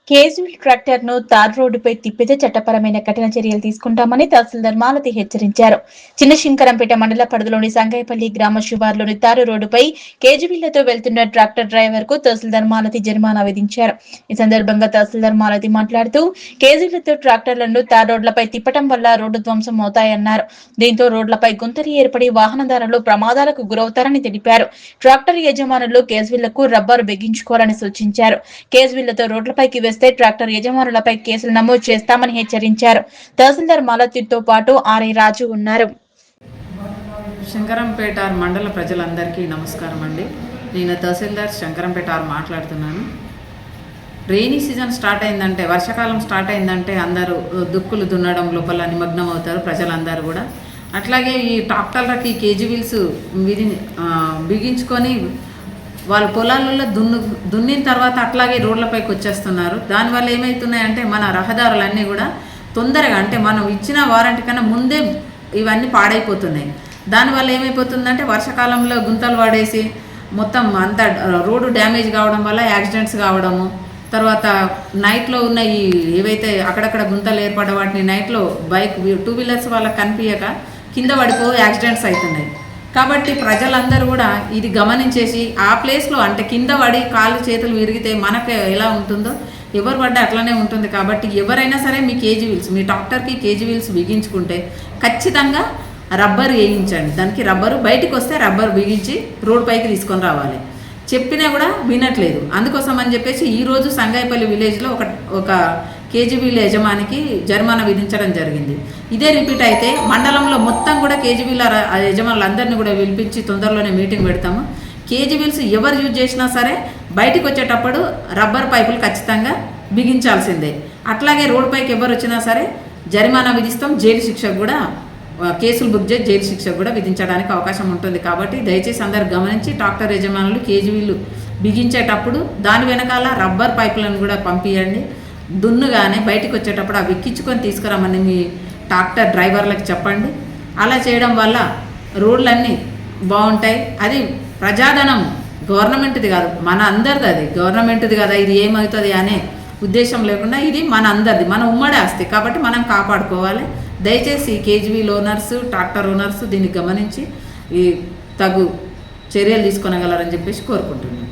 కేజువల్ ట్రాక్టర్ను తార్ రోడ్డుపై తిప్పితే చట్టపరమైన కఠిన చర్యలు తీసుకుంటామని తహసీల్దార్ మాలతి హెచ్చరించారు. చిన్నశంకరంపేట మండల పరిధిలోని సంగాయపల్లి గ్రామ శివార్లోని తారు రోడ్డుపై కేజీవీలతో వెళ్తున్న ట్రాక్టర్ డ్రైవర్ కు తహసీల్దార్ మాలతి జరిమానా విధించారు. ఈ సందర్భంగా తహసీల్దార్ మాలతి మాట్లాడుతూ కేజీవీలతో ట్రాక్టర్లను తార్ రోడ్లపై తిప్పడం వల్ల రోడ్డు ధ్వంసం అవుతాయన్నారు. దీంతో రోడ్లపై గుంతలు ఏర్పడి వాహనదారులు ప్రమాదాలకు గురవుతారని తెలిపారు. ట్రాక్టర్ యజమానులు కేజీవీలకు రబ్బరు బిగించుకోవాలని సూచించారు. కేజీవీలతో రోడ్లపైకి ట్రాక్టర్ యజమానులపై కేసులు నమోదు చేస్తామని హెచ్చరించారు. తహసీల్దార్ మాలతితో పాటు ఆర్ఐ రాజు ఉన్నారు. శంకరంపేట మండల ప్రజలందరికీ నమస్కారం అండి. నేను తహసీల్దార్ శంకరంపేట మాట్లాడుతున్నాను. రెయినీ సీజన్ స్టార్ట్ అయిందంటే, వర్షాకాలం స్టార్ట్ అయిందంటే అందరూ దుక్కులు దున్నడం లోపల నిమగ్నం అవుతారు ప్రజలందరూ కూడా. అట్లాగే ఈ ట్రాక్టర్లకి కేజీవీల్స్ బిగించుకొని వాళ్ళ పొలాలలో దున్నిన తర్వాత అట్లాగే రోడ్లపైకి వచ్చేస్తున్నారు. దానివల్ల ఏమవుతున్నాయంటే మన రహదారులన్నీ కూడా తొందరగా, అంటే మనం ఇచ్చిన వారంటీ కన్నా ముందే ఇవన్నీ పాడైపోతున్నాయి. దానివల్ల ఏమైపోతుందంటే వర్షాకాలంలో గుంతలు పడేసి మొత్తం అంతా రోడ్డు డ్యామేజ్ కావడం వల్ల యాక్సిడెంట్స్ కావడము, తర్వాత నైట్లో ఉన్న ఈ ఏవైతే అక్కడక్కడ గుంతలు ఏర్పడ వాటిని నైట్లో బైక్ 2 వీలర్స్ వాళ్ళకి కనిపించక కింద పడిపోయి యాక్సిడెంట్స్ అవుతున్నాయి. కాబట్టి ప్రజలందరూ కూడా ఇది గమనించేసి ఆ ప్లేస్లో, అంటే కింద పడి కాళ్ళు చేతులు విరిగితే మనకు ఎలా ఉంటుందో ఎవరు పడ్డా అట్లనే ఉంటుంది. కాబట్టి ఎవరైనా సరే మీ కేజీవీల్స్, మీ ట్రాక్టర్కి కేజీవీల్స్ బిగించుకుంటే ఖచ్చితంగా రబ్బర్ వేయించండి. దానికి రబ్బరు బయటికి వస్తే రబ్బర్ బిగించి రోడ్ పైకి తీసుకొని రావాలి. చెప్పినా కూడా వినట్లేదు. అందుకోసం అని చెప్పేసి ఈరోజు సంగాయపల్లి విలేజ్లో ఒక కేజీవీల యజమానికి జరిమానా విధించడం జరిగింది. ఇదే రిపీట్ అయితే మండలంలో మొత్తం కూడా కేజీవీల యజమానులందరినీ కూడా పిలిపించి తొందరలోనే మీటింగ్ పెడతాము. కేజీవీల్స్ ఎవరు యూజ్ చేసినా సరే బయటికి వచ్చేటప్పుడు రబ్బర్ పైపులు ఖచ్చితంగా బిగించాల్సిందే. అట్లాగే రోడ్ పైకి ఎవరు వచ్చినా సరే జరిమానా విధిస్తాం. జైలు శిక్షకు కూడా, కేసులు బుక్ చేసి జైలు శిక్షకు కూడా విధించడానికి అవకాశం ఉంటుంది. కాబట్టి దయచేసి అందరు గమనించి ట్రాక్టర్ యజమానులు కేజీవీలు బిగించేటప్పుడు దాని వెనకాల రబ్బర్ పైపులను కూడా పంపించండి. దున్నుగానే బయటకు వచ్చేటప్పుడు అవి ఎక్కించుకొని తీసుకురామని మీ ట్రాక్టర్ డ్రైవర్లకు చెప్పండి. అలా చేయడం వల్ల రోడ్లన్నీ బాగుంటాయి. అది ప్రజాధనం, గవర్నమెంట్ది కాదు, మన అందరిది. అది గవర్నమెంట్ది కదా, ఇది ఏమవుతుంది అనే ఉద్దేశం లేకుండా ఇది మన అందరిది, మన ఉమ్మడి ఆస్తి. కాబట్టి మనం కాపాడుకోవాలి. దయచేసి కేజీవీల్ ఓనర్స్, ట్రాక్టర్ ఓనర్స్ దీన్ని గమనించి ఈ తగు చర్యలు తీసుకొనగలరని చెప్పేసి కోరుకుంటున్నాను.